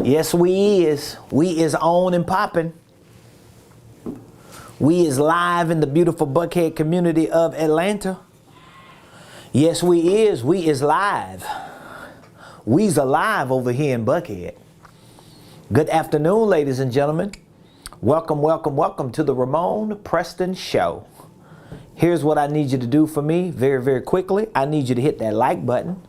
Yes, we is. We is on and popping. We is live in the beautiful Buckhead community of Atlanta. Yes, we is. We is live. We's alive over here in Buckhead. Good afternoon, ladies and gentlemen. Welcome, welcome, welcome to the Ramon Preston Show. Here's what I need you to do for me very, very quickly. I need you to hit that like button.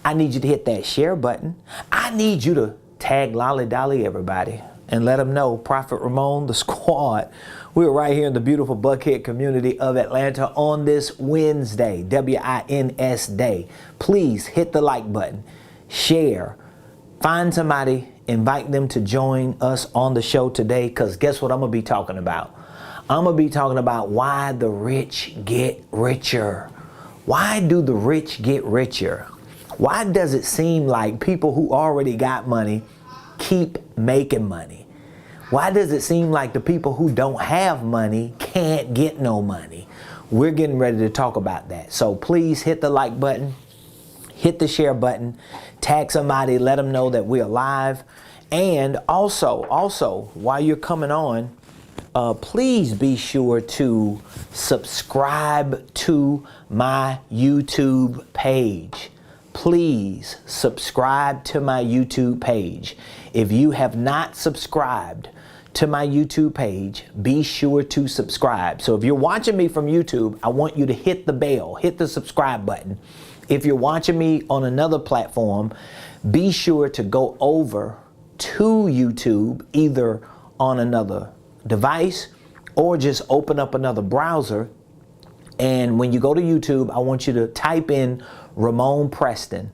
I need you to hit that share button. I need you to tag Lolly Dolly everybody and let them know Prophet Ramon, the squad. We're right here in the beautiful Buckhead community of Atlanta on this Wednesday, W-I-N-S day. Please hit the like button, share, find somebody, invite them to join us on the show today, because guess what I'm going to be talking about? I'm going to be talking about why the rich get richer. Why do the rich get richer? Why does it seem like people who already got money keep making money? Why does it seem like the people who don't have money can't get no money? We're getting ready to talk about that. So please hit the like button, hit the share button, tag somebody, let them know that we're live. And also, while you're coming on, please be sure to subscribe to my YouTube page. Please subscribe to my YouTube page. If you have not subscribed to my YouTube page, be sure to subscribe. So if you're watching me from YouTube, I want you to hit the bell, hit the subscribe button. If you're watching me on another platform, be sure to go over to YouTube, either on another device or just open up another browser. And when you go to YouTube, I want you to type in Ramon Preston.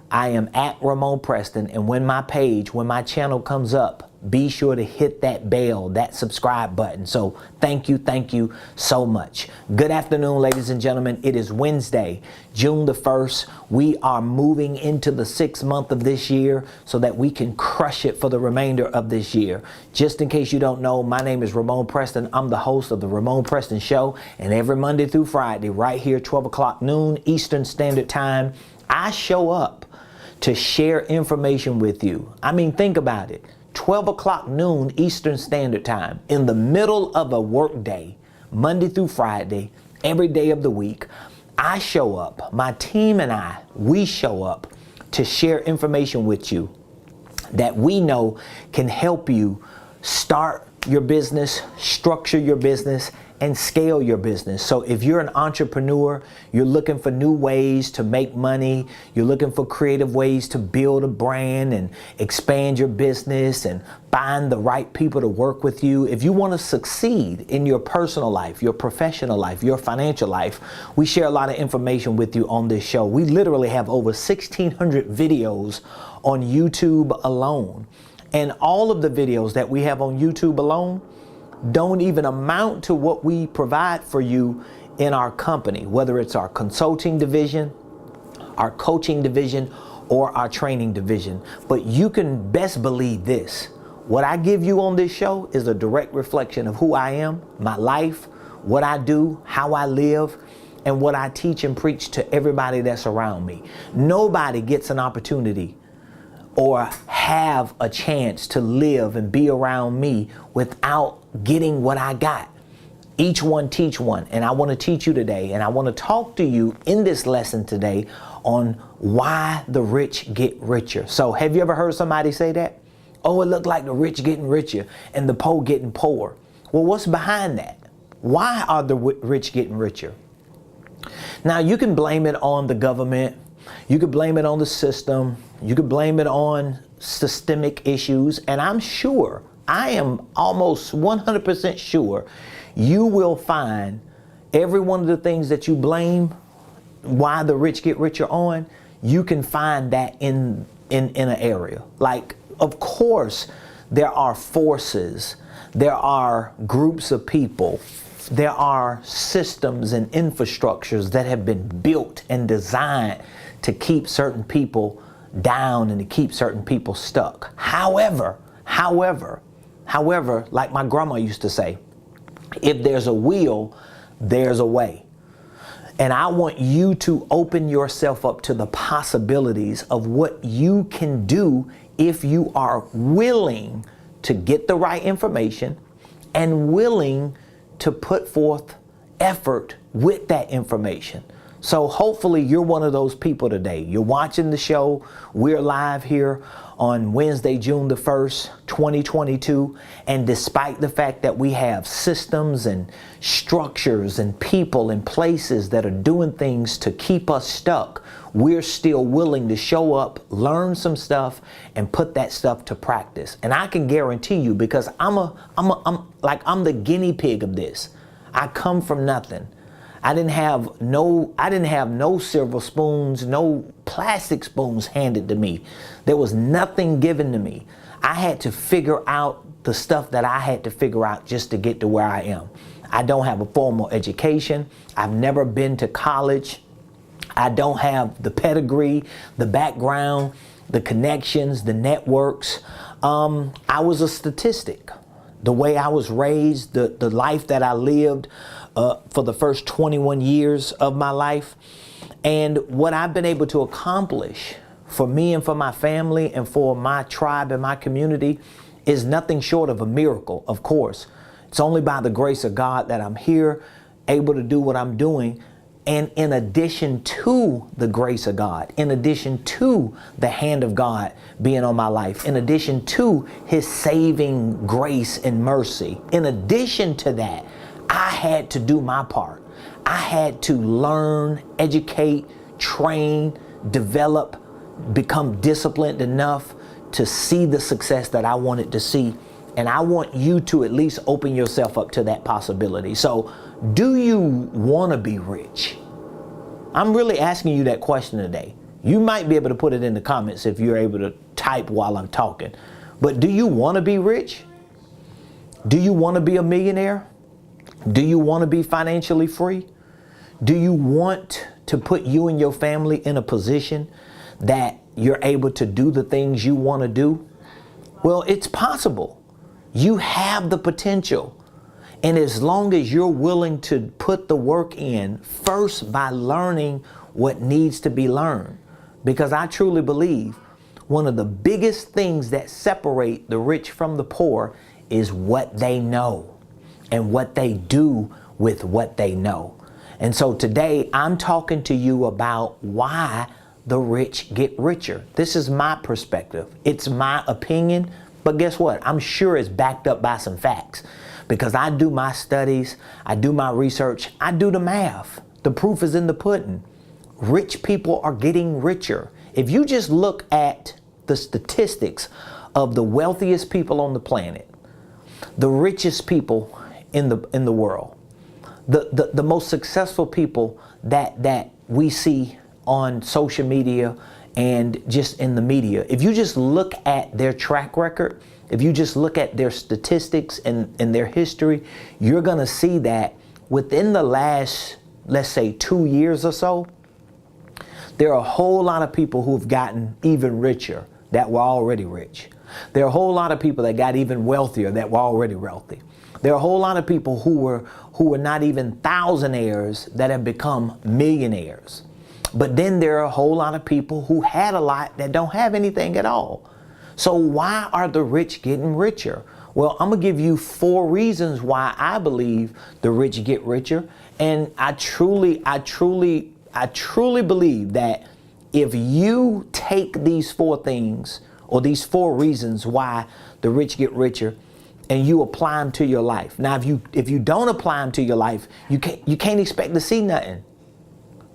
I am at Ramon Preston. And when my page, when my channel comes up, be sure to hit that bell, that subscribe button. So thank you so much. Good afternoon, ladies and gentlemen. It is Wednesday, June the 1st. We are moving into the 6th month of this year so that we can crush it for the remainder of this year. Just in case you don't know, my name is Ramon Preston. I'm the host of the Ramon Preston Show. And every Monday through Friday, right here, 12 o'clock noon Eastern Standard Time, I show up to share information with you. I mean, think about it. 12 o'clock noon Eastern Standard Time, in the middle of a work day, Monday through Friday, every day of the week, I show up, my team and I, we show up to share information with you that we know can help you start your business, structure your business, and scale your business. So if you're an entrepreneur, you're looking for new ways to make money, you're looking for creative ways to build a brand and expand your business and find the right people to work with you. If you want to succeed in your personal life, your professional life, your financial life, we share a lot of information with you on this show. We literally have over 1,600 videos on YouTube alone. And all of the videos that we have on YouTube alone don't even amount to what we provide for you in our company, whether it's our consulting division, our coaching division, or our training division. But you can best believe this. What I give you on this show is a direct reflection of who I am, my life, what I do, how I live, and what I teach and preach to everybody that's around me. Nobody gets an opportunity or have a chance to live and be around me without getting what I got. Each one teach one. And I want to teach you today, and I want to talk to you in this lesson today on why the rich get richer. So have you ever heard somebody say that? Oh, it looked like the rich getting richer and the poor getting poorer. Well, what's behind that? Why are the rich getting richer? Now, you can blame it on the government. You could blame it on the system. You could blame it on systemic issues. And I'm sure, I am almost 100% sure, you will find every one of the things that you blame why the rich get richer on, you can find that in an area. Like, of course, there are forces, there are groups of people, there are systems and infrastructures that have been built and designed to keep certain people down and to keep certain people stuck. However, like my grandma used to say, if there's a will, there's a way. And I want you to open yourself up to the possibilities of what you can do if you are willing to get the right information and willing to put forth effort with that information. So hopefully you're one of those people today. You're watching the show. We're live here on Wednesday, June the 1st, 2022. And despite the fact that we have systems and structures and people and places that are doing things to keep us stuck, we're still willing to show up, learn some stuff, and put that stuff to practice. And I can guarantee you, because I'm the guinea pig of this. I come from nothing. I didn't have no silver spoons, no plastic spoons handed to me. There was nothing given to me. I had to figure out the stuff that I had to figure out just to get to where I am. I don't have a formal education. I've never been to college. I don't have the pedigree, the background, the connections, the networks. I was a statistic. The way I was raised, the life that I lived for the first 21 years of my life, and what I've been able to accomplish for me and for my family and for my tribe and my community is nothing short of a miracle, of course. It's only by the grace of God that I'm here, able to do what I'm doing. And in addition to the grace of God, in addition to the hand of God being on my life, in addition to His saving grace and mercy, in addition to that, I had to do my part. I had to learn, educate, train, develop, become disciplined enough to see the success that I wanted to see. And I want you to at least open yourself up to that possibility. So, do you want to be rich? I'm really asking you that question today. You might be able to put it in the comments if you're able to type while I'm talking. But do you want to be rich? Do you want to be a millionaire? Do you want to be financially free? Do you want to put you and your family in a position that you're able to do the things you want to do? Well, it's possible. You have the potential. And as long as you're willing to put the work in first by learning what needs to be learned, because I truly believe one of the biggest things that separate the rich from the poor is what they know and what they do with what they know. And so today I'm talking to you about why the rich get richer. This is my perspective. It's my opinion, but guess what? I'm sure it's backed up by some facts. Because I do my studies, I do my research, I do the math. The proof is in the pudding. Rich people are getting richer. If you just look at the statistics of the wealthiest people on the planet, the richest people in the world, the most successful people that we see on social media and just in the media, if you just look at their track record, if you just look at their statistics and their history, you're going to see that within the last, let's say, 2 years or so, there are a whole lot of people who have gotten even richer that were already rich. There are a whole lot of people that got even wealthier that were already wealthy. There are a whole lot of people who were not even thousandaires that have become millionaires. But then there are a whole lot of people who had a lot that don't have anything at all. So why are the rich getting richer? Well, I'm going to give you 4 reasons why I believe the rich get richer. And I truly believe that if you take these 4 things or these 4 reasons why the rich get richer and you apply them to your life. Now, if you don't apply them to your life, you can't expect to see nothing.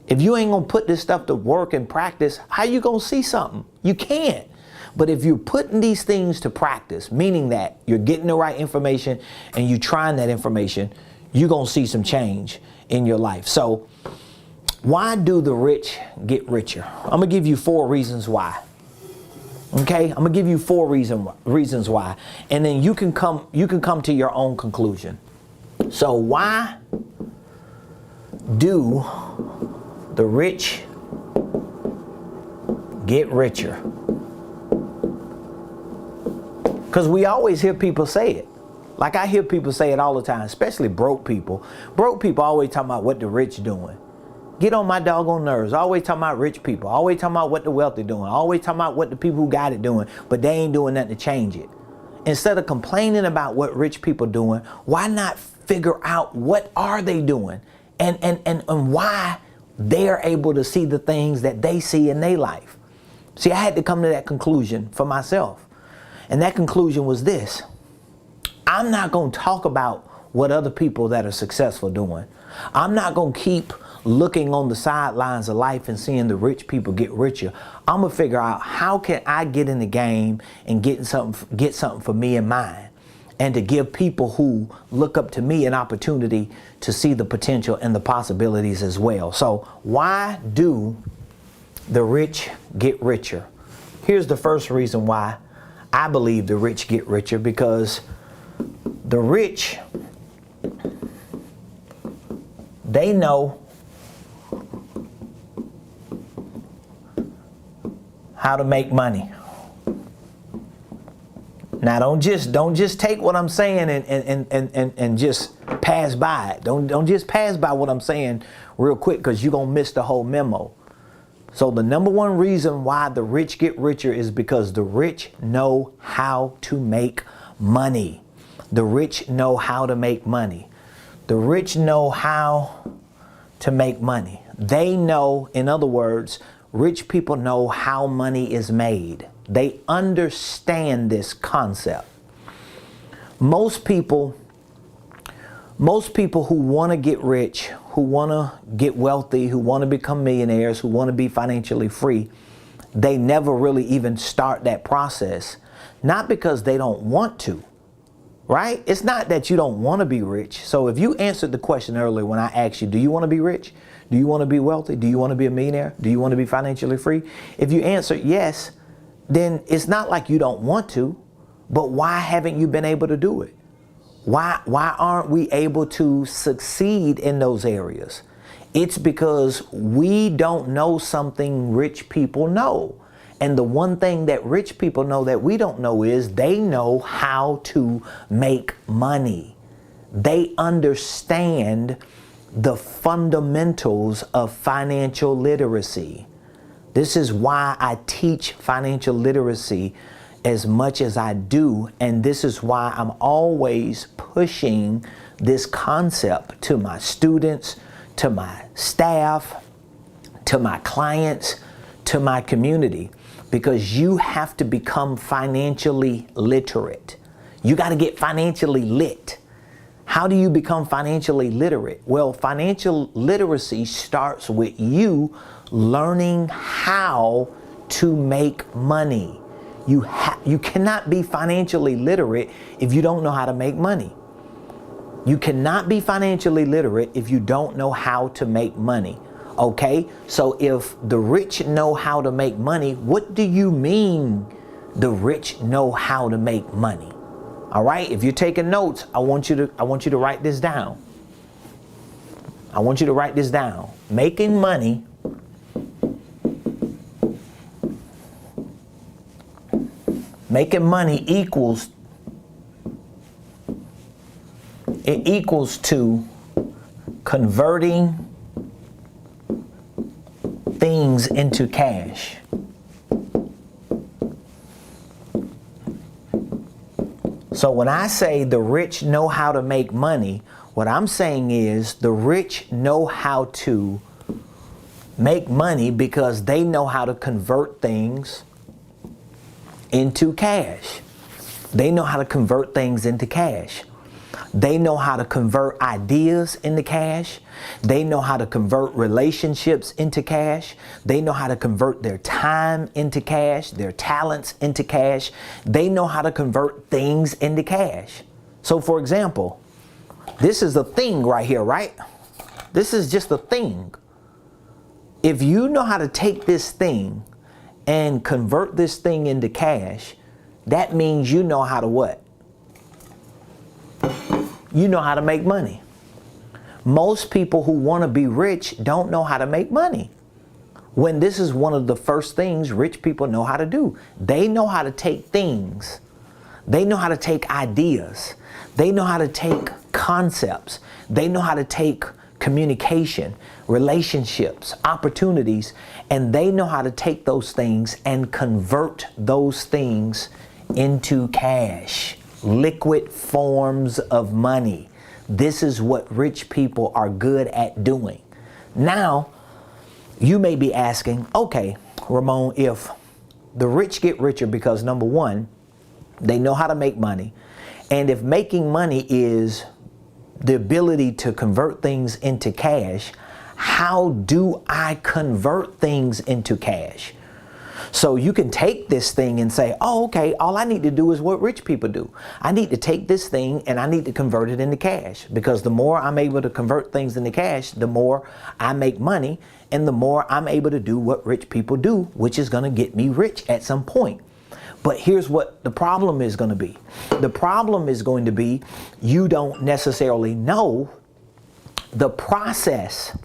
If you ain't going to put this stuff to work and practice, how you going to see something? You can't. But if you're putting these things to practice, meaning that you're getting the right information and you're trying that information, you're going to see some change in your life. So why do the rich get richer? I'm going to give you 4 reasons why. Okay? I'm going to give you 4 reasons why. And then you can come to your own conclusion. So why do the rich get richer? Because we always hear people say it. Like I hear people say it all the time, especially broke people. Broke people always talking about what the rich doing. get on my doggone nerves. Always talking about rich people. Always talking about what the wealthy doing. Always talking about what the people who got it doing, but they ain't doing nothing to change it. Instead of complaining about what rich people doing, why not figure out what are they doing and why they're able to see the things that they see in their life. See, I had to come to that conclusion for myself. And that conclusion was this. I'm not going to talk about what other people that are successful doing. I'm not going to keep looking on the sidelines of life and seeing the rich people get richer. I'm going to figure out how can I get in the game and get something for me and mine, and to give people who look up to me an opportunity to see the potential and the possibilities as well. So why do the rich get richer? Here's the first reason why I believe the rich get richer, because the rich, they know how to make money. Now don't just take what I'm saying and just pass by it. Don't just pass by what I'm saying real quick, because you're gonna miss the whole memo. So the number one reason why the rich get richer is because the rich know how to make money. The rich know how to make money. The rich know how to make money. They know, in other words, rich people know how money is made. They understand this concept. Most people who want to get rich, who want to get wealthy, who want to become millionaires, who want to be financially free, they never really even start that process. Not because they don't want to, right? It's not that you don't want to be rich. So if you answered the question earlier when I asked you, do you want to be rich? Do you want to be wealthy? Do you want to be a millionaire? Do you want to be financially free? If you answered yes, then it's not like you don't want to, but why haven't you been able to do it? Why aren't we able to succeed in those areas? It's because we don't know something rich people know. And the one thing that rich people know that we don't know is they know how to make money. They understand the fundamentals of financial literacy. This is why I teach financial literacy as much as I do, and this is why I'm always pushing this concept to my students, to my staff, to my clients, to my community, because you have to become financially literate. You got to get financially lit. How do you become financially literate? Well, financial literacy starts with you learning how to make money. You cannot be financially literate if you don't know how to make money. You cannot be financially literate if you don't know how to make money. Okay? So if the rich know how to make money, what do you mean the rich know how to make money? All right? If you're taking notes, I want you to write this down. I want you to write this down. Making money equals to converting things into cash. So when I say the rich know how to make money, what I'm saying is the rich know how to make money because they know how to convert things into cash. They know how to convert things into cash. They know how to convert ideas into cash. They know how to convert relationships into cash. They know how to convert their time into cash, their talents into cash. They know how to convert things into cash. So for example, this is a thing right here, right? This is just a thing. If you know how to take this thing and convert this thing into cash, that means you know how to what? You know how to make money. Most people who want to be rich don't know how to make money, when this is one of the first things rich people know how to do. They know how to take things. They know how to take ideas. They know how to take concepts. They know how to take communication, relationships, opportunities, and they know how to take those things and convert those things into cash, liquid forms of money. This is what rich people are good at doing. Now, you may be asking, okay, Ramon, if the rich get richer because number one, they know how to make money, and if making money is the ability to convert things into cash, how do I convert things into cash? So you can take this thing and say, oh, okay, all I need to do is what rich people do. I need to take this thing and I need to convert it into cash, because the more I'm able to convert things into cash, the more I make money and the more I'm able to do what rich people do, which is going to get me rich at some point. But here's what the problem is going to be. The problem is going to be you don't necessarily know the process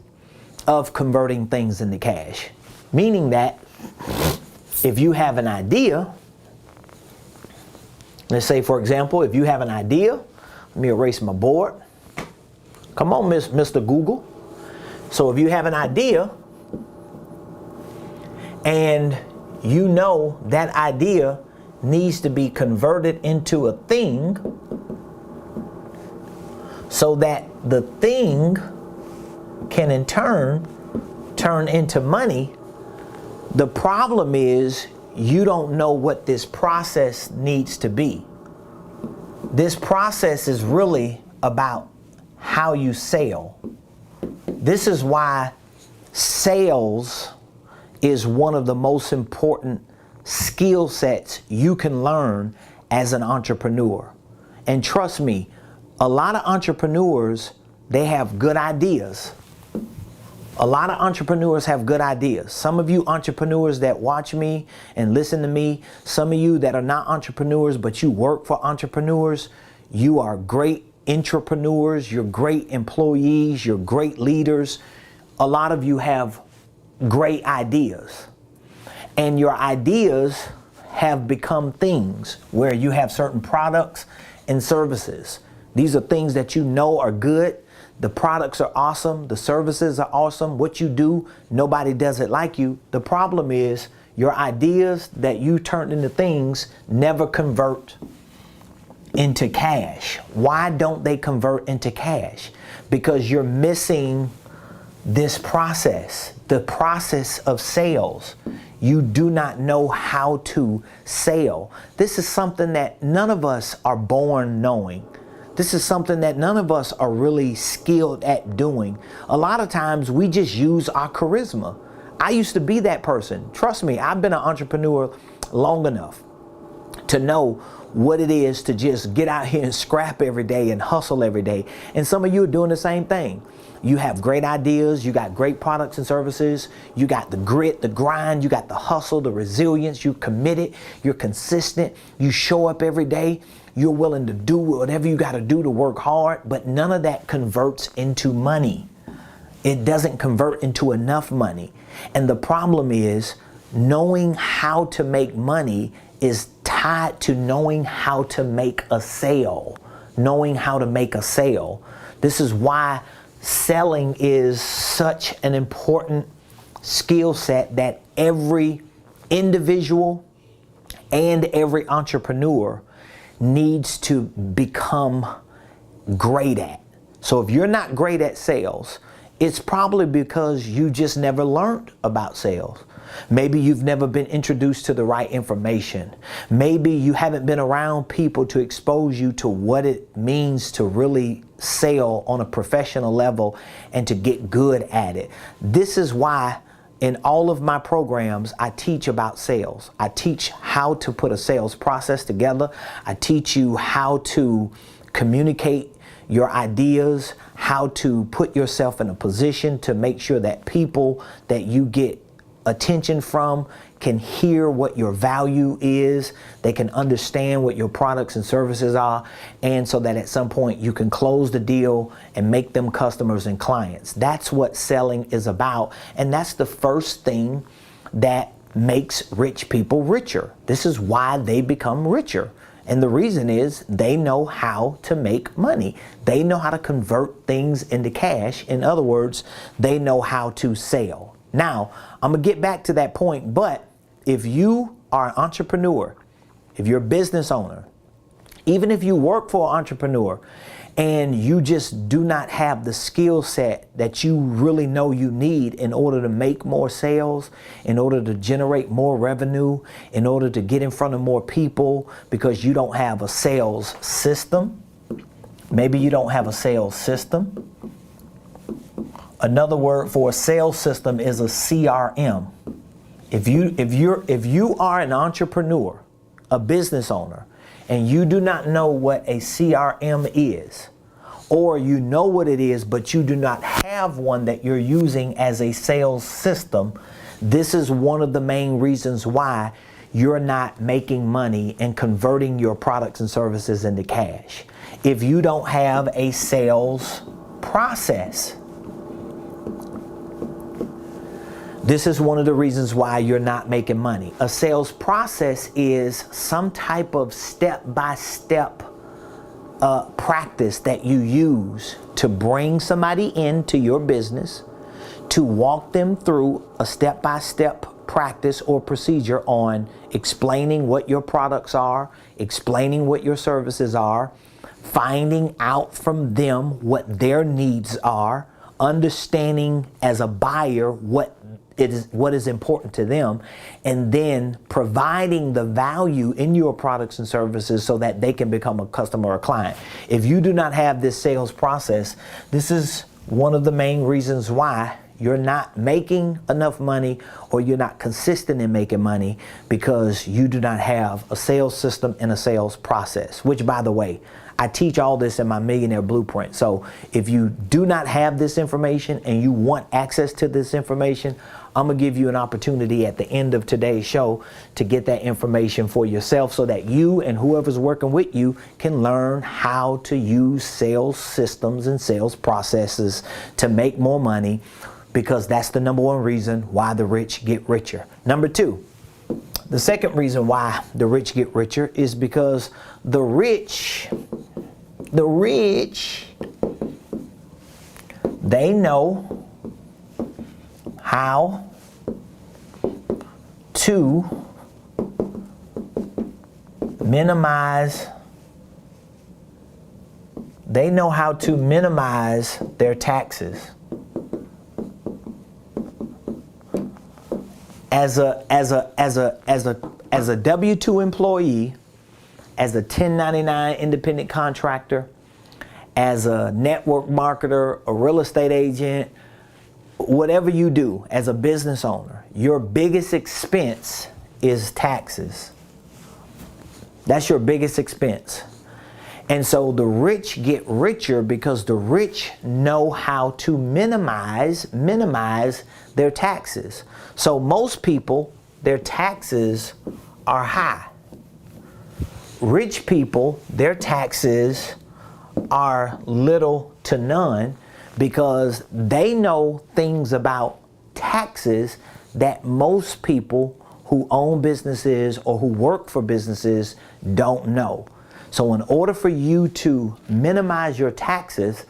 of converting things into cash. Meaning that if you have an idea, let's say, for example, if you have an idea, let me erase my board. Come on, Mr. Google. So if you have an idea and you know that idea needs to be converted into a thing so that the thing can in turn into money, the problem is you don't know what this process needs to be. This process is really about how you sell. This is why sales is one of the most important skill sets you can learn as an entrepreneur. And trust me, a lot of entrepreneurs, they have good ideas. A lot of entrepreneurs have good ideas. Some of you entrepreneurs that watch me and listen to me, some of you that are not entrepreneurs but you work for entrepreneurs, you are great entrepreneurs, you're great employees, you're great leaders. A lot of you have great ideas. And your ideas have become things where you have certain products and services. These are things that you know are good. The products are awesome. The services are awesome. What you do, nobody does it like you. The problem is your ideas that you turned into things never convert into cash. Why don't they convert into cash? Because you're missing this process, the process of sales. You do not know how to sell. This is something that none of us are born knowing. This is something that none of us are really skilled at doing. A lot of times we just use our charisma. I used to be that person. Trust me, I've been an entrepreneur long enough to know what it is to just get out here and scrap every day and hustle every day. And some of you are doing the same thing. You have great ideas, you got great products and services, you got the grit, the grind, you got the hustle, the resilience, you're committed, you're consistent, you show up every day, you're willing to do whatever you got to do to work hard, but none of that converts into money. It doesn't convert into enough money. And the problem is knowing how to make money is tied to knowing how to make a sale. Knowing how to make a sale. This is why selling is such an important skill set that every individual and every entrepreneur needs to become great at. So if you're not great at sales, it's probably because you just never learned about sales. Maybe you've never been introduced to the right information. Maybe you haven't been around people to expose you to what it means to really sell on a professional level and to get good at it. This is why in all of my programs, I teach about sales. I teach how to put a sales process together. I teach you how to communicate your ideas, how to put yourself in a position to make sure that people that you get attention from can hear what your value is, they can understand what your products and services are, and so that at some point you can close the deal and make them customers and clients. That's what selling is about, and that's the first thing that makes rich people richer. This is why they become richer. And the reason is they know how to make money. They know how to convert things into cash. In other words, they know how to sell. Now, I'm going to get back to that point, but if you are an entrepreneur, if you're a business owner, even if you work for an entrepreneur and you just do not have the skill set that you really know you need in order to make more sales, in order to generate more revenue, in order to get in front of more people, because you don't have a sales system. Maybe you don't have a sales system. Another word for a sales system is a CRM. If you are an entrepreneur, a business owner, and you do not know what a CRM is, or you know what it is, but you do not have one that you're using as a sales system, this is one of the main reasons why you're not making money and converting your products and services into cash. If you don't have a sales process, this is one of the reasons why you're not making money. A sales process is some type of step-by-step practice that you use to bring somebody into your business, to walk them through a step-by-step practice or procedure on explaining what your products are, explaining what your services are, finding out from them what their needs are, understanding as a buyer what is important to them, and then providing the value in your products and services so that they can become a customer or client. If you do not have this sales process, this is one of the main reasons why you're not making enough money, or you're not consistent in making money, because you do not have a sales system and a sales process, which, by the way, I teach all this in my Millionaire Blueprint. So if you do not have this information and you want access to this information, I'm going to give you an opportunity at the end of today's show to get that information for yourself, so that you and whoever's working with you can learn how to use sales systems and sales processes to make more money, because that's the number one reason why the rich get richer. Number two, the second reason why the rich get richer is because the rich, they know how to minimize their taxes. As a W-2 employee, as a 1099 independent contractor, as a network marketer, a real estate agent, whatever you do as a business owner, your biggest expense is taxes. That's your biggest expense. And so the rich get richer because the rich know how to minimize their taxes. So most people, their taxes are high. Rich people, their taxes are little to none, because they know things about taxes that most people who own businesses or who work for businesses don't know. So in order for you to minimize your taxes,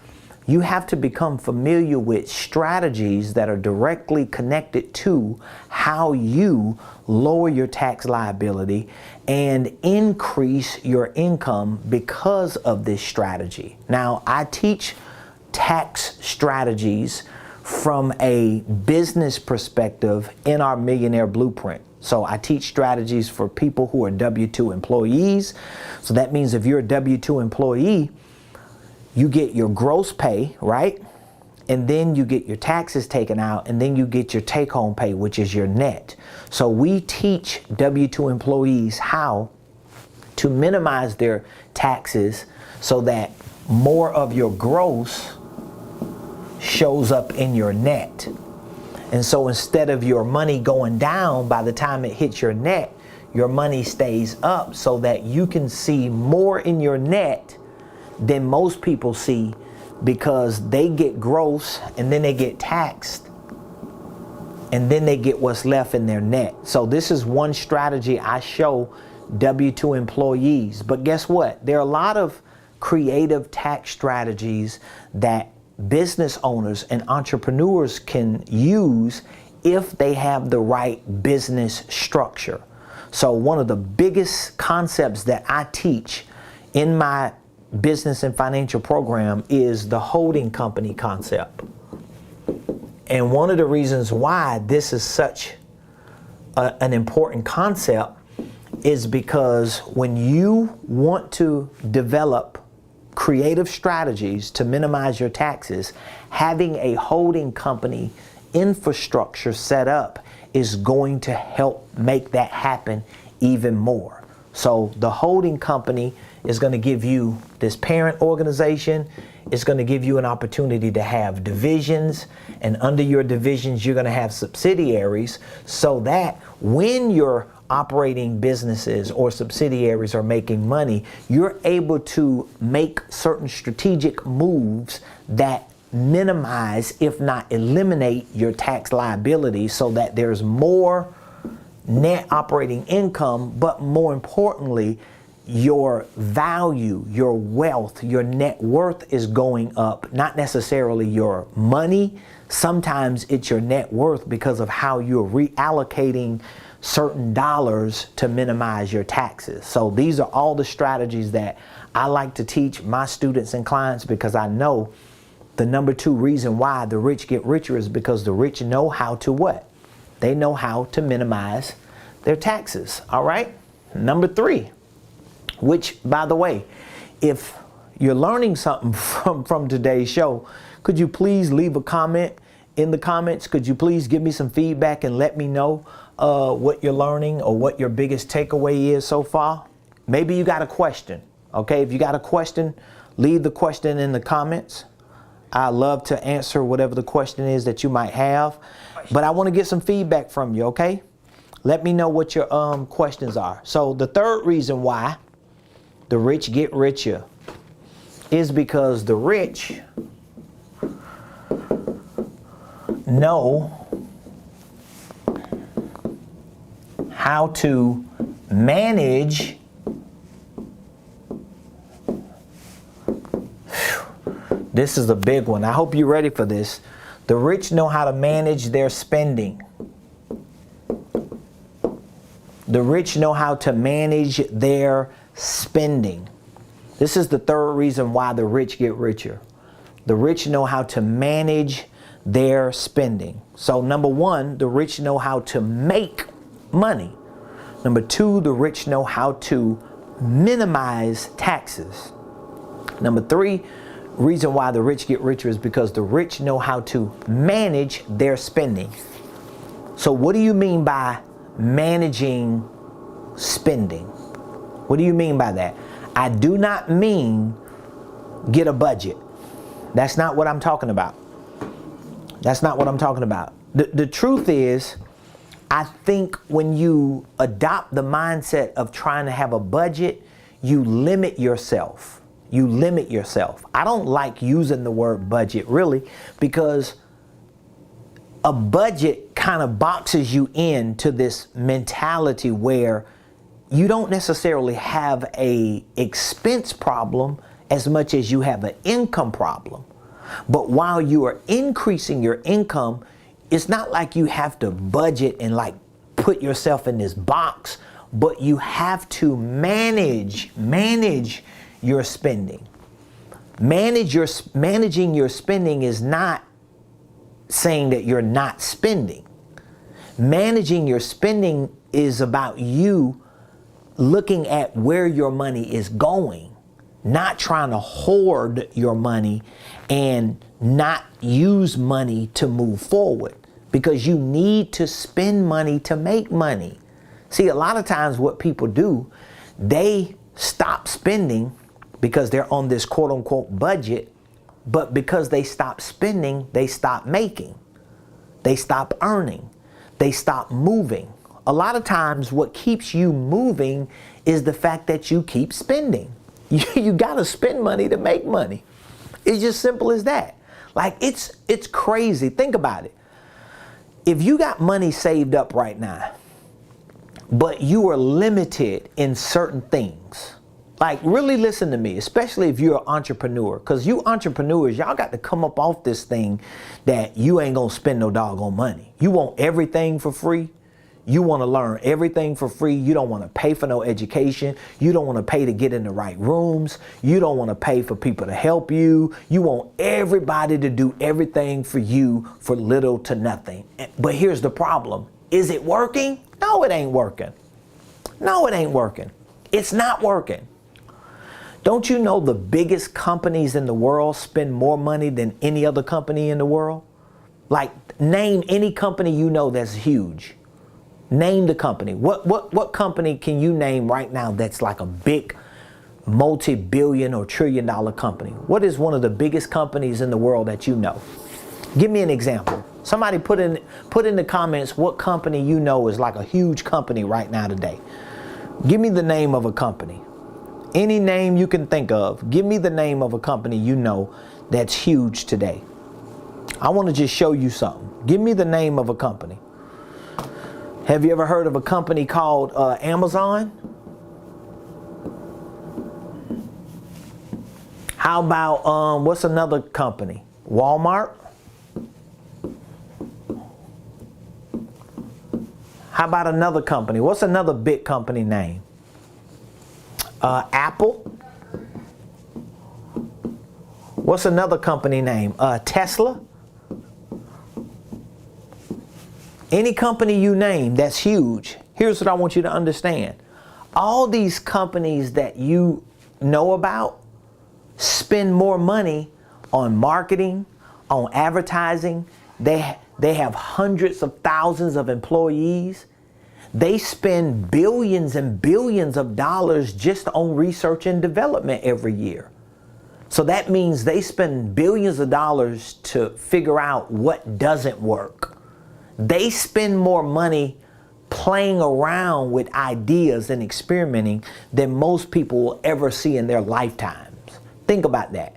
you have to become familiar with strategies that are directly connected to how you lower your tax liability and increase your income because of this strategy. Now, I teach tax strategies from a business perspective in our Millionaire Blueprint. So I teach strategies for people who are W-2 employees. So that means if you're a W-2 employee, you get your gross pay, right? And then you get your taxes taken out, and then you get your take-home pay, which is your net. So we teach W-2 employees how to minimize their taxes so that more of your gross shows up in your net. And so instead of your money going down by the time it hits your net, your money stays up so that you can see more in your net than most people see, because they get gross and then they get taxed and then they get what's left in their net. So this is one strategy I show W-2 employees. But guess what? There are a lot of creative tax strategies that business owners and entrepreneurs can use if they have the right business structure. So one of the biggest concepts that I teach in my business and financial program is the holding company concept. And one of the reasons why this is such an important concept is because when you want to develop creative strategies to minimize your taxes, having a holding company infrastructure set up is going to help make that happen even more. So the holding company is going to give you this parent organization. It's going to give you an opportunity to have divisions, and under your divisions you're going to have subsidiaries, so that when your operating businesses or subsidiaries are making money, you're able to make certain strategic moves that minimize, if not eliminate, your tax liability, so that there's more net operating income, but more importantly, your value, your wealth, your net worth is going up, not necessarily your money. Sometimes it's your net worth because of how you're reallocating certain dollars to minimize your taxes. So these are all the strategies that I like to teach my students and clients, because I know the number 2 reason why the rich get richer is because the rich know how to what? They know how to minimize their taxes. All right. Number 3, which, by the way, if you're learning something from today's show, could you please leave a comment in the comments? Could you please give me some feedback and let me know what you're learning or what your biggest takeaway is so far? Maybe you got a question. Okay, if you got a question, leave the question in the comments. I love to answer whatever the question is that you might have, but I want to get some feedback from you. Okay, let me know what your questions are. So the third reason why the rich get richer is because the rich know how to manage this is a big one. I hope you're ready for this. The rich know how to manage their spending. The rich know how to manage their spending. This is the third reason why the rich get richer. The rich know how to manage their spending. So number 1, the rich know how to make money. Number 2, the rich know how to minimize taxes. Number 3, reason why the rich get richer is because the rich know how to manage their spending. So what do you mean by managing spending? What do you mean by that? I do not mean get a budget. That's not what I'm talking about. That's not what I'm talking about. The truth is, I think when you adopt the mindset of trying to have a budget, you limit yourself. You limit yourself. I don't like using the word budget really, because a budget kind of boxes you into this mentality where you don't necessarily have a expense problem as much as you have an income problem. But while you are increasing your income, it's not like you have to budget and like put yourself in this box, but you have to manage your spending. Managing your spending is not saying that you're not spending. Managing your spending is about you looking at where your money is going, not trying to hoard your money and not use money to move forward, because you need to spend money to make money. See, a lot of times what people do, they stop spending because they're on this quote unquote budget, but because they stop spending, they stop making, they stop earning, they stop moving. A lot of times what keeps you moving is the fact that you keep spending. You gotta spend money to make money. It's just simple as that. Like it's crazy. Think about it. If you got money saved up right now, but you are limited in certain things. Like, really listen to me, especially if you're an entrepreneur, because you entrepreneurs, y'all got to come up off this thing that you ain't gonna spend no doggone money. You want everything for free. You want to learn everything for free. You don't want to pay for no education. You don't want to pay to get in the right rooms. You don't want to pay for people to help you. You want everybody to do everything for you for little to nothing. But here's the problem. Is it working? No, it ain't working. No, it ain't working. It's not working. Don't you know the biggest companies in the world spend more money than any other company in the world? Like, name any company you know that's huge. Name the company. What company can you name right now that's like a big multi-billion or trillion-dollar company? What is one of the biggest companies in the world that you know? Give me an example. Somebody put in the comments what company you know is like a huge company right now today. Give me the name of a company. Any name you can think of. Give me the name of a company you know that's huge today. I want to just show you something. Give me the name of a company. Have you ever heard of a company called Amazon? How about, what's another company? Walmart? How about another company? What's another big company name? Apple? What's another company name? Tesla? Any company you name that's huge, here's what I want you to understand. All these companies that you know about spend more money on marketing, on advertising. They have hundreds of thousands of employees. They spend billions and billions of dollars just on research and development every year. So that means they spend billions of dollars to figure out what doesn't work. They spend more money playing around with ideas and experimenting than most people will ever see in their lifetimes. Think about that.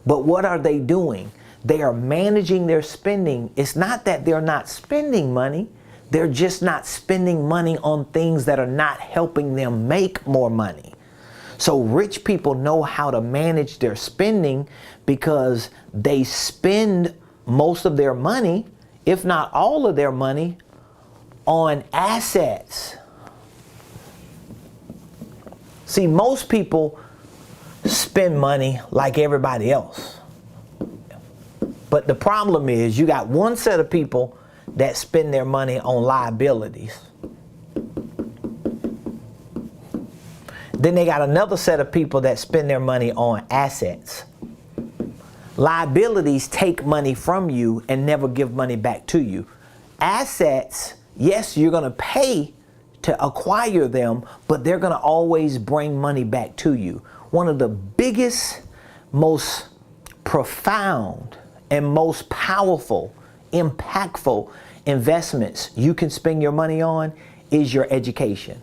But what are they doing? They are managing their spending. It's not that they're not spending money. They're just not spending money on things that are not helping them make more money. So rich people know how to manage their spending because they spend most of their money, if not all of their money, on assets. See, most people spend money like everybody else. But the problem is you got one set of people that spend their money on liabilities. Then they got another set of people that spend their money on assets. Liabilities take money from you and never give money back to you. Assets, yes, you're going to pay to acquire them, but they're going to always bring money back to you. One of the biggest, most profound, and most powerful, impactful investments you can spend your money on is your education.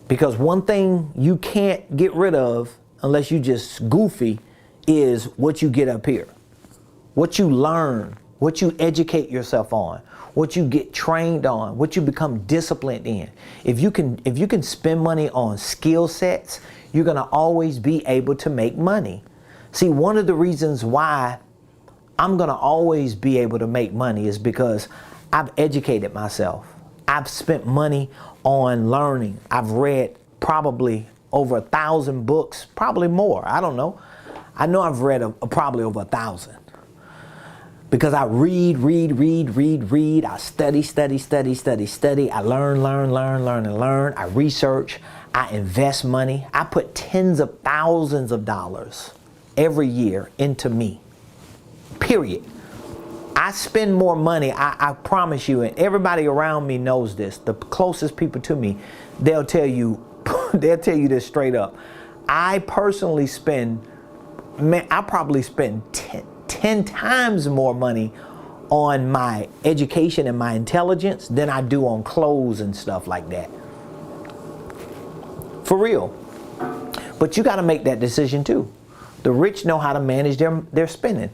Because one thing you can't get rid of unless you just goofy is what you get up here. What you learn, what you educate yourself on, what you get trained on, what you become disciplined in. If you can spend money on skill sets, you're going to always be able to make money. See, one of the reasons why I'm going to always be able to make money is because I've educated myself. I've spent money on learning. I've read probably over 1,000 books, probably more. I don't know. I know I've read probably over 1,000. Because I read. I study. I learn. I research. I invest money. I put tens of thousands of dollars every year into me. Period. I spend more money, I promise you, and everybody around me knows this. The closest people to me, they'll tell you this straight up. I personally spend, I probably spend 10 times more money on my education and my intelligence than I do on clothes and stuff like that. For real. But you got to make that decision too. The rich know how to manage their spending.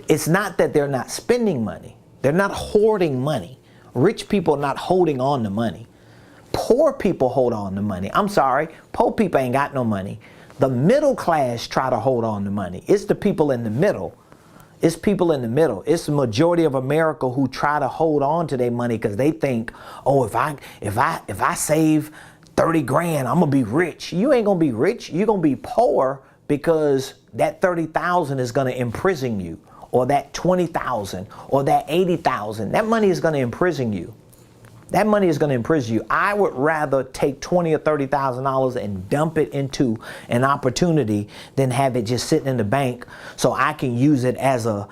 It's not that they're not spending money. They're not hoarding money. Rich people are not holding on to money. Poor people hold on to money. I'm sorry, poor people ain't got no money. The middle class try to hold on to money. It's the people in the middle. It's people in the middle. It's the majority of America who try to hold on to their money because they think, oh, if I save 30 grand, I'm gonna be rich. You ain't gonna be rich. You're gonna be poor because that 30,000 is gonna imprison you, or that 20,000, or that 80,000. That money is gonna imprison you. That money is going to imprison you. I would rather take $20,000 or $30,000 and dump it into an opportunity than have it just sitting in the bank so I can use it as a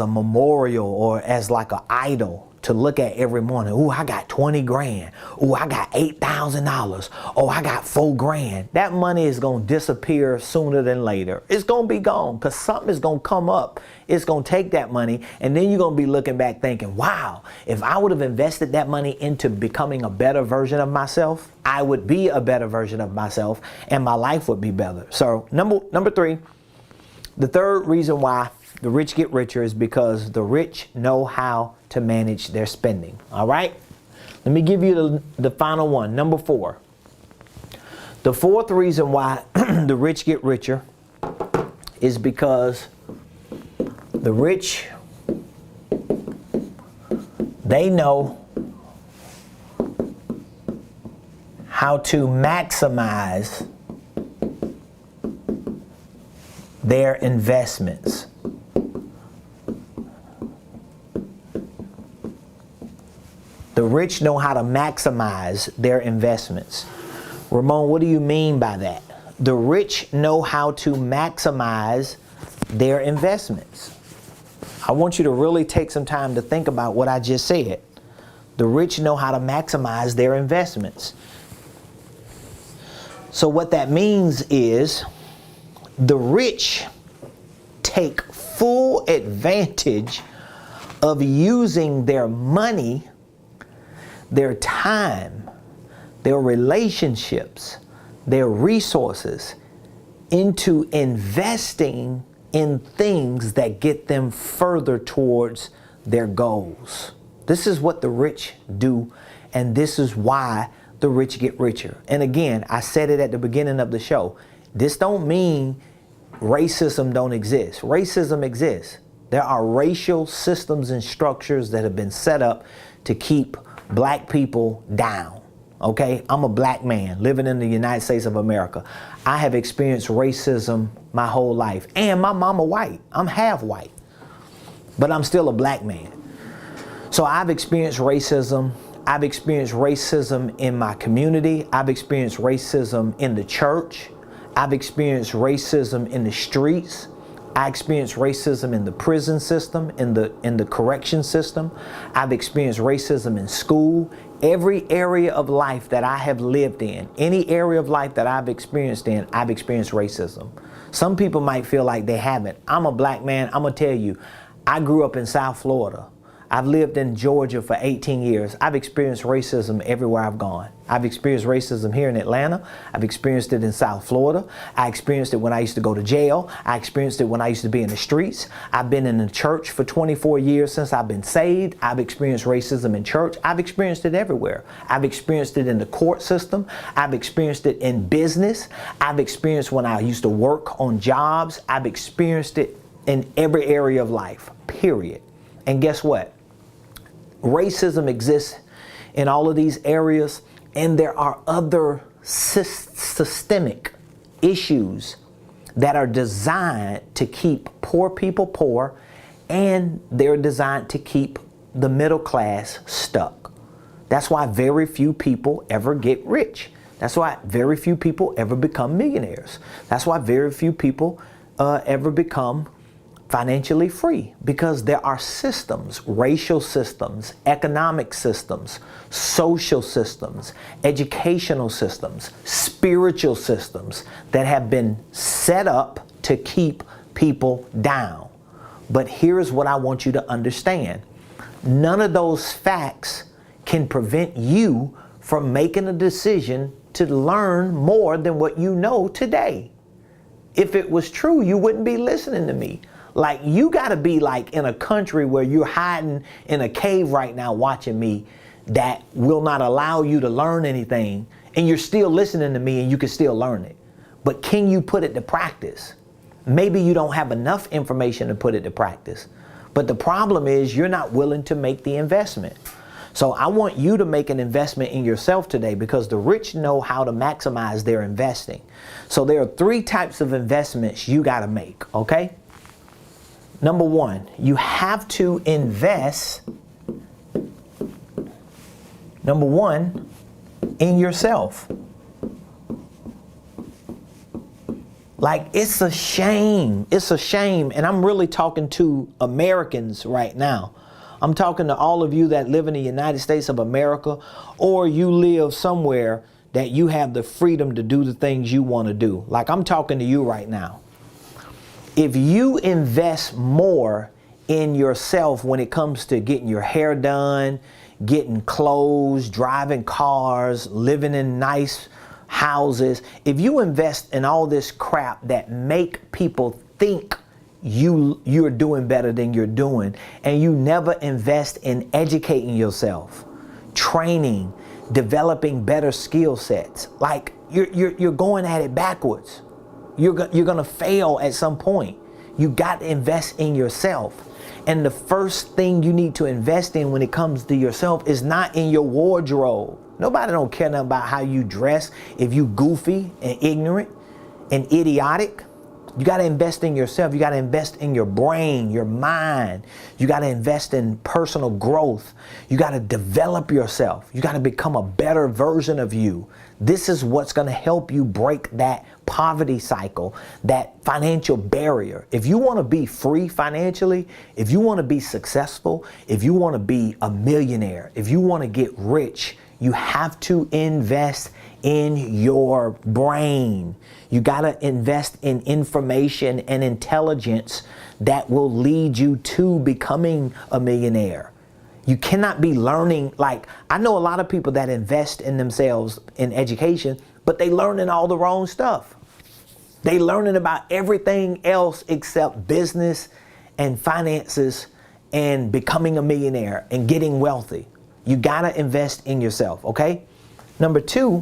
memorial, or as like an idol to look at every morning. Ooh, I got 20 grand. Ooh, I got $8,000. Oh, I got 4 grand. That money is going to disappear sooner than later. It's going to be gone because something is going to come up. It's going to take that money, and then you're going to be looking back thinking, wow, if I would have invested that money into becoming a better version of myself, I would be a better version of myself and my life would be better. So number 3, the third reason why the rich get richer is because the rich know how to manage their spending. All right? Let me give you the final one, number 4. The fourth reason why the rich get richer is because the rich, they know how to maximize their investments. The rich know how to maximize their investments. Ramon, what do you mean by that? The rich know how to maximize their investments. I want you to really take some time to think about what I just said. The rich know how to maximize their investments. So what that means is the rich take full advantage of using their money, their time, their relationships, their resources into investing in things that get them further towards their goals. This is what the rich do, and this is why the rich get richer. And again, I said it at the beginning of the show. This don't mean racism don't exist. Racism exists. There are racial systems and structures that have been set up to keep black people down. Okay, I'm a black man living in the United States of America. I have experienced racism my whole life, and my mama white. I'm half white, but I'm still a black man. So I've experienced racism. I've experienced racism in my community. I've experienced racism in the church. I've experienced racism in the streets. I experienced racism in the prison system, in the correction system. I've experienced racism in school. Every area of life that I have lived in, any area of life that I've experienced in, I've experienced racism. Some people might feel like they haven't. I'm a black man. I'm going to tell you, I grew up in South Florida. I've lived in Georgia for 18 years. I've experienced racism everywhere I've gone. I've experienced racism here in Atlanta. I've experienced it in South Florida. I experienced it when I used to go to jail. I experienced it when I used to be in the streets. I've been in the church for 24 years since I've been saved. I've experienced racism in church. I've experienced it everywhere. I've experienced it in the court system. I've experienced it in business. I've experienced when I used to work on jobs. I've experienced it in every area of life, period. And guess what? Racism exists in all of these areas, and there are other systemic issues that are designed to keep poor people poor, and they're designed to keep the middle class stuck. That's why very few people ever get rich. That's why very few people ever become millionaires. That's why very few people ever become financially free, because there are systems, racial systems, economic systems, social systems, educational systems, spiritual systems that have been set up to keep people down. But here's what I want you to understand. None of those facts can prevent you from making a decision to learn more than what you know today. If it was true, you wouldn't be listening to me. Like, you got to be like in a country where you're hiding in a cave right now watching me that will not allow you to learn anything, and you're still listening to me and you can still learn it. But can you put it to practice? Maybe you don't have enough information to put it to practice. But the problem is you're not willing to make the investment. So I want you to make an investment in yourself today, because the rich know how to maximize their investing. So there are 3 types of investments you got to make, okay? Number 1, you have to invest, number 1, in yourself. Like, it's a shame. It's a shame. And I'm really talking to Americans right now. I'm talking to all of you that live in the United States of America, or you live somewhere that you have the freedom to do the things you want to do. Like, I'm talking to you right now. If you invest more in yourself when it comes to getting your hair done, getting clothes, driving cars, living in nice houses, if you invest in all this crap that make people think you're doing better than you're doing, and you never invest in educating yourself, training, developing better skill sets, like you're going at it backwards. You're going to fail at some point. You got to invest in yourself. And the first thing you need to invest in when it comes to yourself is not in your wardrobe. Nobody don't care nothing about how you dress. If you goofy and ignorant and idiotic, you got to invest in yourself. You got to invest in your brain, your mind. You got to invest in personal growth. You got to develop yourself. You got to become a better version of you. This is what's going to help you break that poverty cycle, that financial barrier. If you want to be free financially, if you want to be successful, if you want to be a millionaire, if you want to get rich, you have to invest in your brain. You got to invest in information and intelligence that will lead you to becoming a millionaire. You cannot be learning, like, I know a lot of people that invest in themselves in education, but they learning all the wrong stuff. They learning about everything else except business and finances and becoming a millionaire and getting wealthy. You got to invest in yourself, okay? Number 2,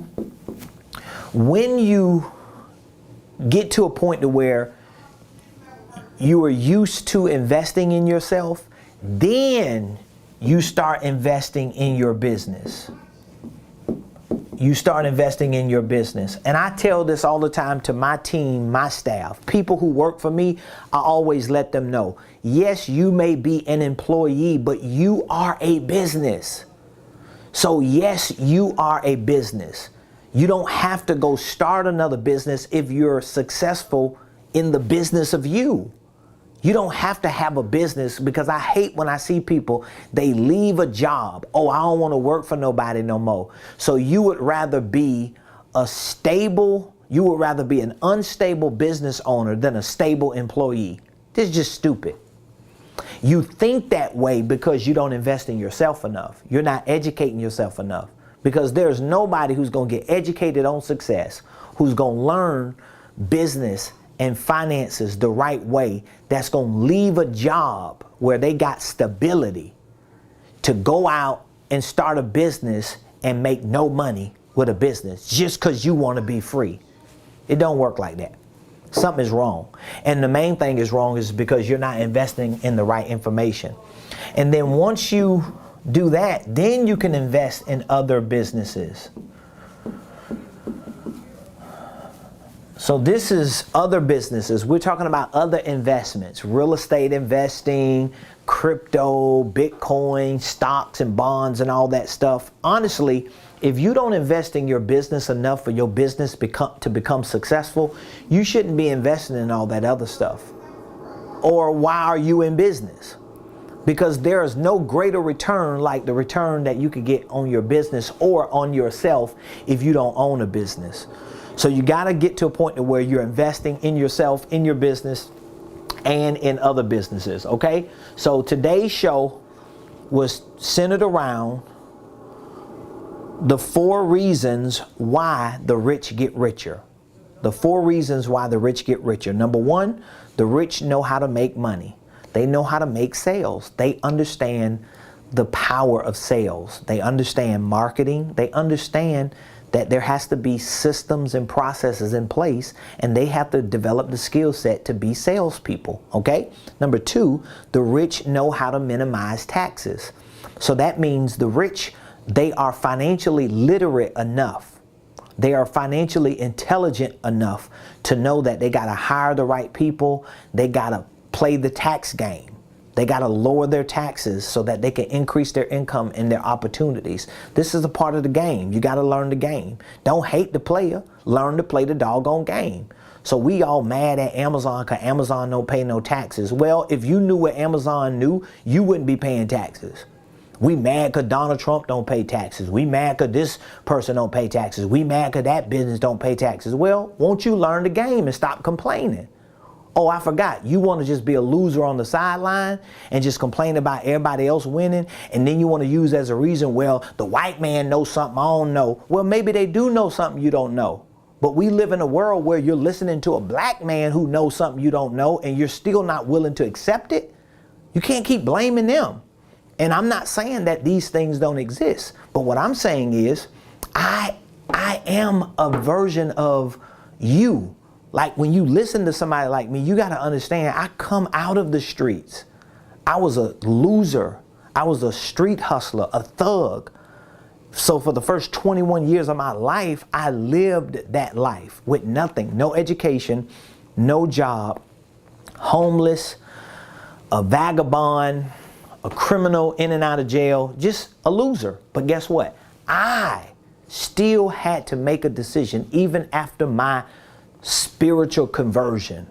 when you get to a point to where you are used to investing in yourself, then you start investing in your business. You start investing in your business. And I tell this all the time to my team, my staff, people who work for me. I always let them know, yes, you may be an employee, but you are a business. So yes, you are a business. You don't have to go start another business if you're successful in the business of you. You don't have to have a business, because I hate when I see people, they leave a job. Oh, I don't want to work for nobody no more. So you would rather be an unstable business owner than a stable employee. This is just stupid. You think that way because you don't invest in yourself enough. You're not educating yourself enough, because there's nobody who's going to get educated on success, who's going to learn business and finances the right way, that's going to leave a job where they got stability to go out and start a business and make no money with a business just because you want to be free. It don't work like that. Something is wrong. And the main thing is wrong is because you're not investing in the right information. And then once you do that, then you can invest in other businesses. So this is other businesses. We're talking about other investments, real estate investing, crypto, Bitcoin, stocks and bonds and all that stuff. Honestly, if you don't invest in your business enough for your business to become successful, you shouldn't be investing in all that other stuff. Or why are you in business? Because there is no greater return like the return that you could get on your business or on yourself if you don't own a business. So you got to get to a point to where you're investing in yourself, in your business, and in other businesses, okay? So today's show was centered around the 4 reasons why the rich get richer. The 4 reasons why the rich get richer. Number 1, the rich know how to make money. They know how to make sales. They understand the power of sales. They understand marketing. They understand that there has to be systems and processes in place, and they have to develop the skill set to be salespeople, okay? Number two, the rich know how to minimize taxes. So that means the rich, they are financially literate enough. They are financially intelligent enough to know that they got to hire the right people. They got to play the tax game. They got to lower their taxes so that they can increase their income and their opportunities. This is a part of the game. You got to learn the game. Don't hate the player. Learn to play the doggone game. So we all mad at Amazon because Amazon don't pay no taxes. Well, if you knew what Amazon knew, you wouldn't be paying taxes. We mad because Donald Trump don't pay taxes. We mad because this person don't pay taxes. We mad because that business don't pay taxes. Well, won't you learn the game and stop complaining? Oh, I forgot. You want to just be a loser on the sideline and just complain about everybody else winning, and then you want to use as a reason, well, the white man knows something I don't know. Well, maybe they do know something you don't know. But we live in a world where you're listening to a black man who knows something you don't know, and you're still not willing to accept it. You can't keep blaming them. And I'm not saying that these things don't exist. But what I'm saying is I am a version of you. Like when you listen to somebody like me, you got to understand, I come out of the streets. I was a loser. I was a street hustler, a thug. So for the first 21 years of my life, I lived that life with nothing, no education, no job, homeless, a vagabond, a criminal in and out of jail, just a loser. But guess what? I still had to make a decision even after my spiritual conversion.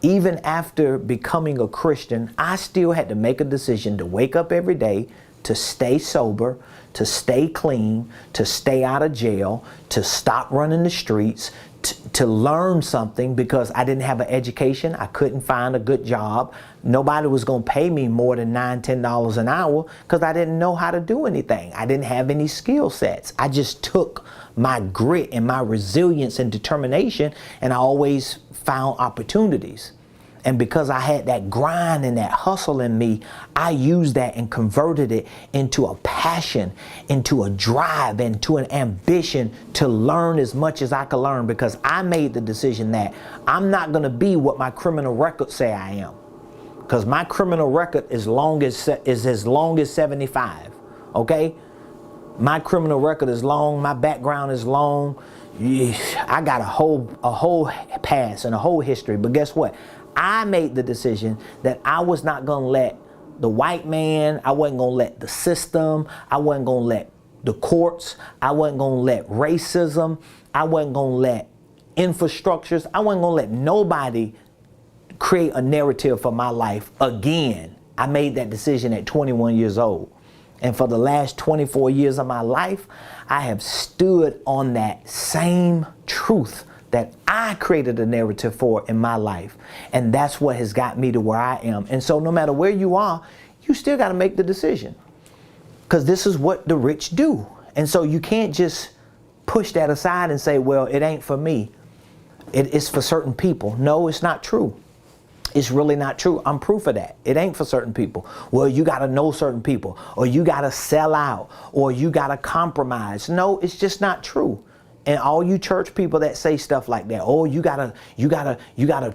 Even after becoming a Christian, I still had to make a decision to wake up every day, to stay sober, to stay clean, to stay out of jail, to stop running the streets, to learn something, because I didn't have an education. I couldn't find a good job. Nobody was going to pay me more than $9, $10 an hour because I didn't know how to do anything. I didn't have any skill sets. I just took my grit and my resilience and determination, and I always found opportunities. And because I had that grind and that hustle in me, I used that and converted it into a passion, into a drive, into an ambition to learn as much as I could learn, because I made the decision that I'm not going to be what my criminal record say I am. Because my criminal record is as long as 75. Okay? My criminal record is long. My background is long. I got a whole past and a whole history. But guess what? I made the decision that I was not going to let the white man, I wasn't going to let the system, I wasn't going to let the courts, I wasn't going to let racism, I wasn't going to let infrastructures, I wasn't going to let nobody create a narrative for my life again. I made that decision at 21 years old. And for the last 24 years of my life, I have stood on that same truth that I created a narrative for in my life. And that's what has got me to where I am. And so no matter where you are, you still got to make the decision. Because this is what the rich do. And so you can't just push that aside and say, well, it ain't for me. It's for certain people. No, it's not true. It's really not true. I'm proof of that. It ain't for certain people. Well, you got to know certain people, or you got to sell out, or you got to compromise. No, it's just not true. And all you church people that say stuff like that, oh, you gotta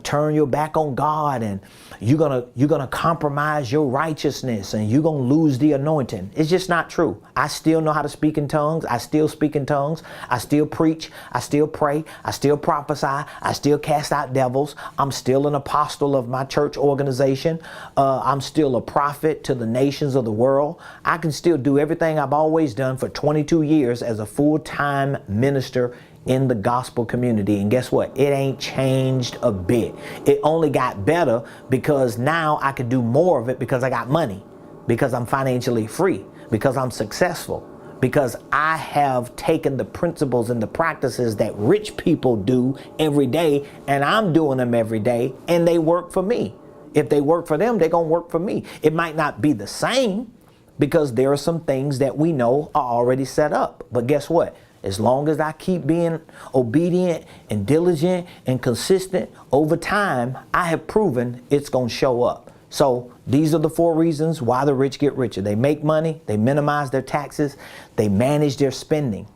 turn your back on God, and you're gonna compromise your righteousness, and you're gonna lose the anointing. It's just not true. I still know how to speak in tongues. I still speak in tongues. I still preach. I still pray. I still prophesy. I still cast out devils. I'm still an apostle of my church organization. I'm still a prophet to the nations of the world. I can still do everything I've always done for 22 years as a full-time minister in the gospel community. And guess what? It ain't changed a bit. It only got better because now I can do more of it because I got money, because I'm financially free, because I'm successful, because I have taken the principles and the practices that rich people do every day, and I'm doing them every day, and they work for me. If they work for them, they're going to work for me. It might not be the same because there are some things that we know are already set up. But guess what? As long as I keep being obedient and diligent and consistent over time, I have proven it's going to show up. So these are the 4 reasons why the rich get richer. They make money, they minimize their taxes, they manage their spending.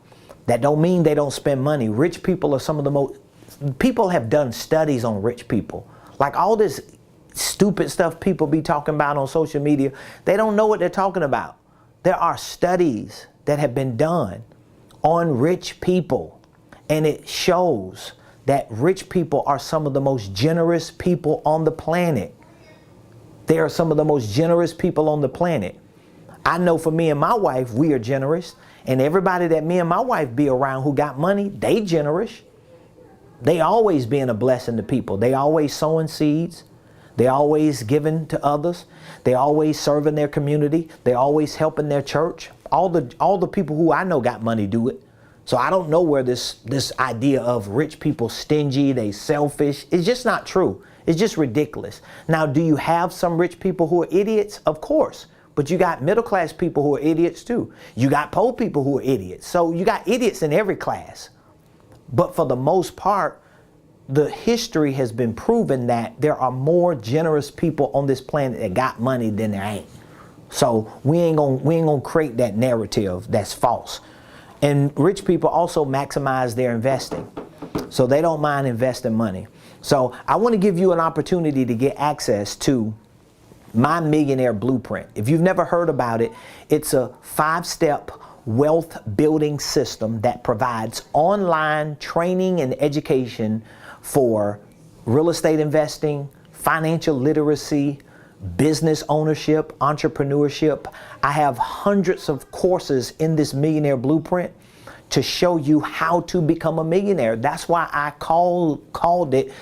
That don't mean they don't spend money. Rich people are some of the most, people have done studies on rich people. Like all this stupid stuff people be talking about on social media, they don't know what they're talking about. There are studies that have been done on rich people, and it shows that rich people are some of the most generous people on the planet. They are some of the most generous people on the planet. I know for me and my wife, we are generous, and everybody that me and my wife be around who got money, they generous. They always being a blessing to people. They always sowing seeds. They always giving to others. They always serving their community. They always helping their church. All the people who I know got money do it. So I don't know where this idea of rich people stingy, they selfish, it's just not true. It's just ridiculous. Now, do you have some rich people who are idiots? Of course. But you got middle class people who are idiots too. You got poor people who are idiots. So you got idiots in every class. But for the most part, the history has been proven that there are more generous people on this planet that got money than there ain't. So we ain't gonna create that narrative that's false. And rich people also maximize their investing. So they don't mind investing money. So I want to give you an opportunity to get access to my Millionaire Blueprint. If you've never heard about it, it's a 5-step wealth building system that provides online training and education for real estate investing, financial literacy, business ownership, entrepreneurship. I have hundreds of courses in this Millionaire Blueprint to show you how to become a millionaire. That's why I called it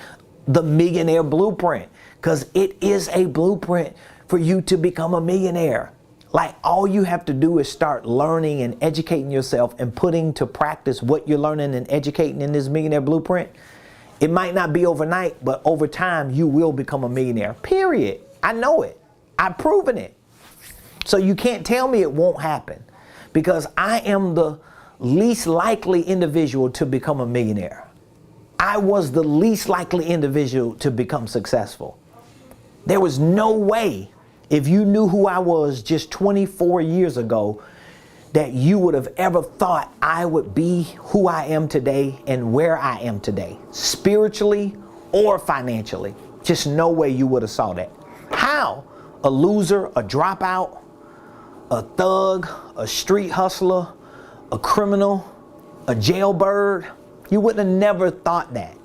the Millionaire Blueprint, because it is a blueprint for you to become a millionaire. Like, all you have to do is start learning and educating yourself and putting to practice what you're learning and educating in this Millionaire Blueprint. It might not be overnight, but over time you will become a millionaire, period. I know it. I've proven it. So you can't tell me it won't happen, because I am the least likely individual to become a millionaire. I was the least likely individual to become successful. There was no way, if you knew who I was just 24 years ago, that you would have ever thought I would be who I am today and where I am today, spiritually or financially. Just no way you would have saw that. How? A loser, a dropout, a thug, a street hustler, a criminal, a jailbird. You would have never thought that.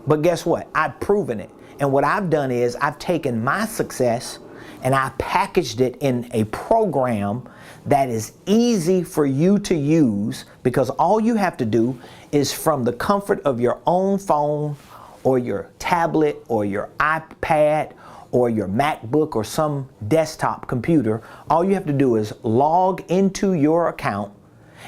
But guess what? I've proven it. And what I've done is I've taken my success and I packaged it in a program that is easy for you to use, because all you have to do is, from the comfort of your own phone or your tablet or your iPad or your MacBook or some desktop computer, all you have to do is log into your account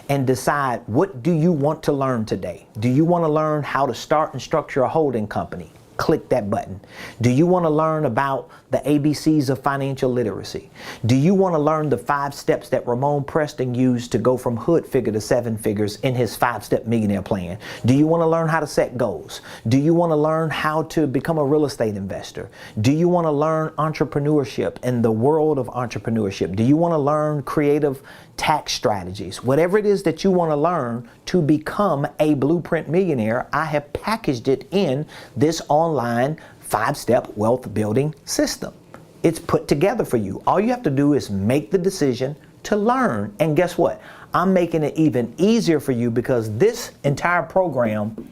and decide, what do you want to learn today? Do you want to learn how to start and structure a holding company? Click that button. Do you want to learn about the ABCs of financial literacy? Do you want to learn the 5 steps that Ramon Preston used to go from hood figure to 7 figures in his 5-step millionaire plan? Do you want to learn how to set goals? Do you want to learn how to become a real estate investor? Do you want to learn entrepreneurship and the world of entrepreneurship? Do you want to learn creative tax strategies? Whatever it is that you want to learn to become a blueprint millionaire, I have packaged it in this online 5-step wealth building system. It's put together for you. All you have to do is make the decision to learn. And guess what? I'm making it even easier for you, because this entire program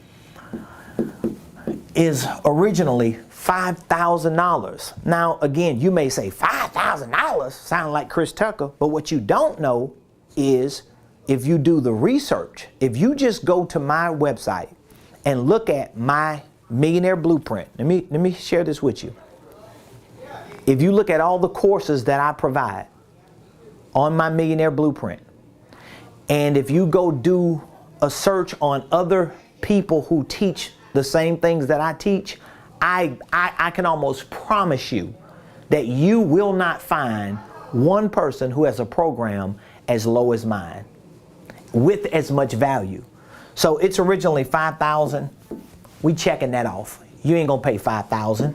is originally $5,000. Now, again, you may say $5,000 sound like Chris Tucker, but what you don't know is, if you do the research, if you just go to my website and look at my Millionaire Blueprint, let me share this with you. If you look at all the courses that I provide on my Millionaire Blueprint, and if you go do a search on other people who teach the same things that I teach, I can almost promise you that you will not find one person who has a program as low as mine with as much value. So it's originally $5,000. We checking that off. You ain't gonna pay $5,000.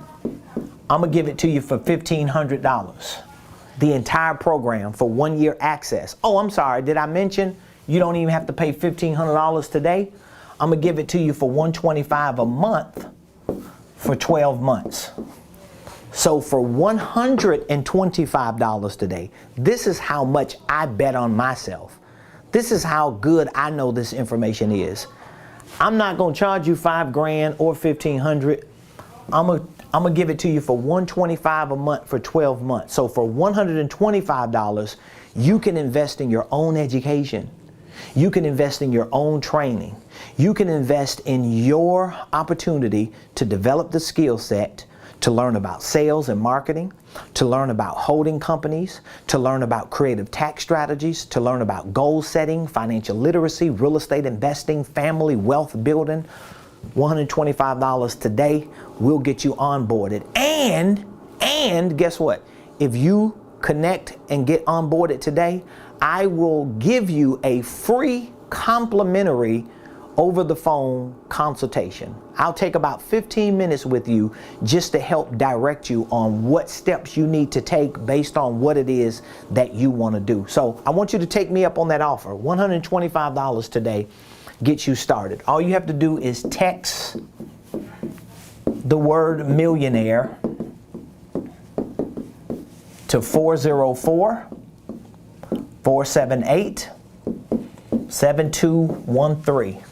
I'm going to give it to you for $1,500. The entire program for 1 year access. Oh, I'm sorry. Did I mention you don't even have to pay $1,500 today? I'm going to give it to you for $125 a month for 12 months. So for $125 today, this is how much I bet on myself. This is how good I know this information is. I'm not going to charge you $5,000 or $1,500. I'm gonna give it to you for $125 a month for 12 months. So for $125, you can invest in your own education. You can invest in your own training. You can invest in your opportunity to develop the skill set, to learn about sales and marketing, to learn about holding companies, to learn about creative tax strategies, to learn about goal setting, financial literacy, real estate investing, family wealth building. $125 today will get you onboarded. And guess what? If you connect and get onboarded today, I will give you a free complimentary over the phone consultation. I'll take about 15 minutes with you just to help direct you on what steps you need to take based on what it is that you want to do. So I want you to take me up on that offer. $125 today gets you started. All you have to do is text the word millionaire to 404-478-7213.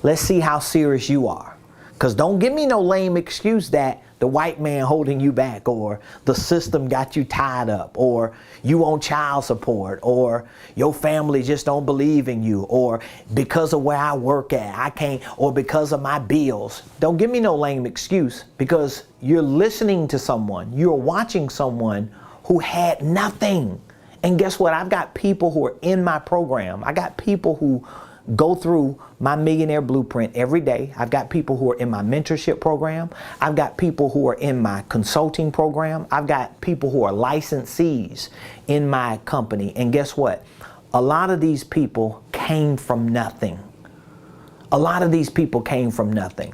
Let's see how serious you are. Because don't give me no lame excuse that the white man holding you back, or the system got you tied up, or you on child support, or your family just don't believe in you, or because of where I work at, I can't, or because of my bills. Don't give me no lame excuse, because you're listening to someone, you're watching someone who had nothing. And guess what? I've got people who are in my program. I got people who go through my Millionaire Blueprint every day. I've got people who are in my mentorship program. I've got people who are in my consulting program. I've got people who are licensees in my company. And guess what? A lot of these people came from nothing. A lot of these people came from nothing.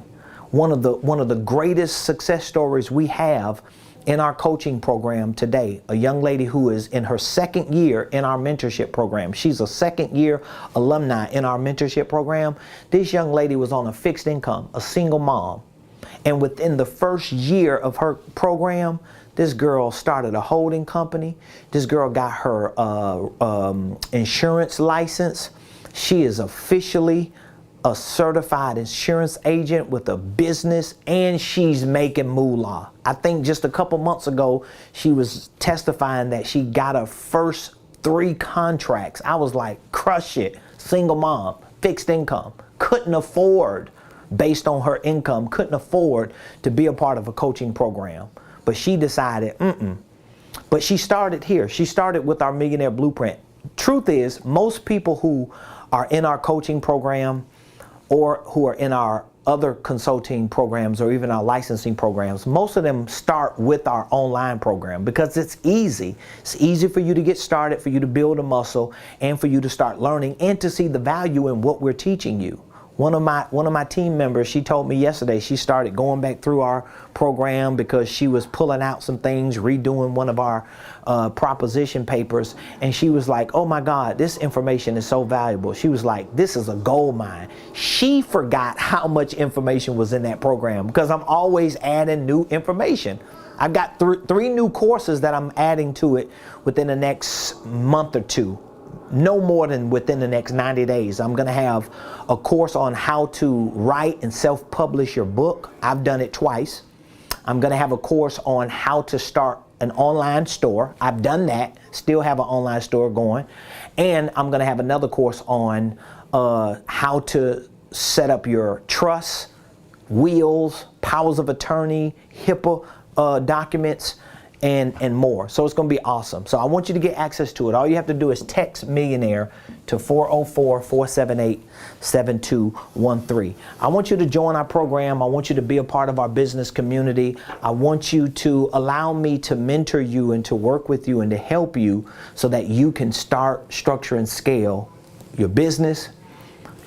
One of the greatest success stories we have in our coaching program today, a young lady who is in her second year in our mentorship program. She's a second year alumni in our mentorship program. This young lady was on a fixed income, a single mom. And within the first year of her program, this girl started a holding company. This girl got her insurance license. She is officially a certified insurance agent with a business, and she's making moolah. I think just a couple months ago, she was testifying that she got her first 3 contracts. I was like, crush it. Single mom, fixed income, couldn't afford, based on her income, couldn't afford to be a part of a coaching program. But she decided, But she started here. She started with our Millionaire Blueprint. Truth is, most people who are in our coaching program or who are in our other consulting programs or even our licensing programs, most of them start with our online program because it's easy. It's easy for you to get started, for you to build a muscle, and for you to start learning and to see the value in what we're teaching you. One of my team members, she told me yesterday she started going back through our program because she was pulling out some things, redoing one of our proposition papers, and she was like, oh my God, this information is so valuable. She was like, this is a gold mine. She forgot how much information was in that program because I'm always adding new information. I've got three new courses that I'm adding to it within the next month or two. No more than within the next 90 days. I'm going to have a course on how to write and self-publish your book. I've done it twice. I'm going to have a course on how to start an online store. I've done that. Still have an online store going. And I'm going to have another course on how to set up your trusts, wills, powers of attorney, HIPAA documents, and more. So it's going to be awesome. So I want you to get access to it. All you have to do is text millionaire to 404-478-7213. I want you to join our program. I want you to be a part of our business community. I want you to allow me to mentor you and to work with you and to help you so that you can start, structure, and scale your business.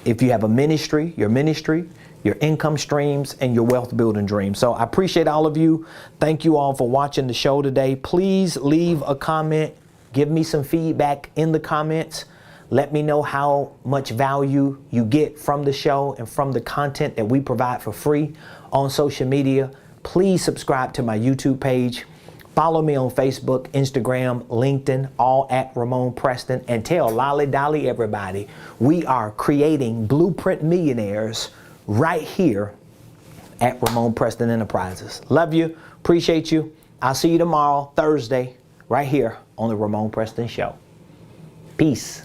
If you have a ministry, your ministry, your income streams, and your wealth building dreams. So I appreciate all of you. Thank you all for watching the show today. Please leave a comment. Give me some feedback in the comments. Let me know how much value you get from the show and from the content that we provide for free on social media. Please subscribe to my YouTube page. Follow me on Facebook, Instagram, LinkedIn, all at Ramon Preston. And tell Lolly Dolly everybody, we are creating blueprint millionaires right here at Ramon Preston Enterprises. Love you. Appreciate you. I'll see you tomorrow, Thursday, right here on the Ramon Preston Show. Peace.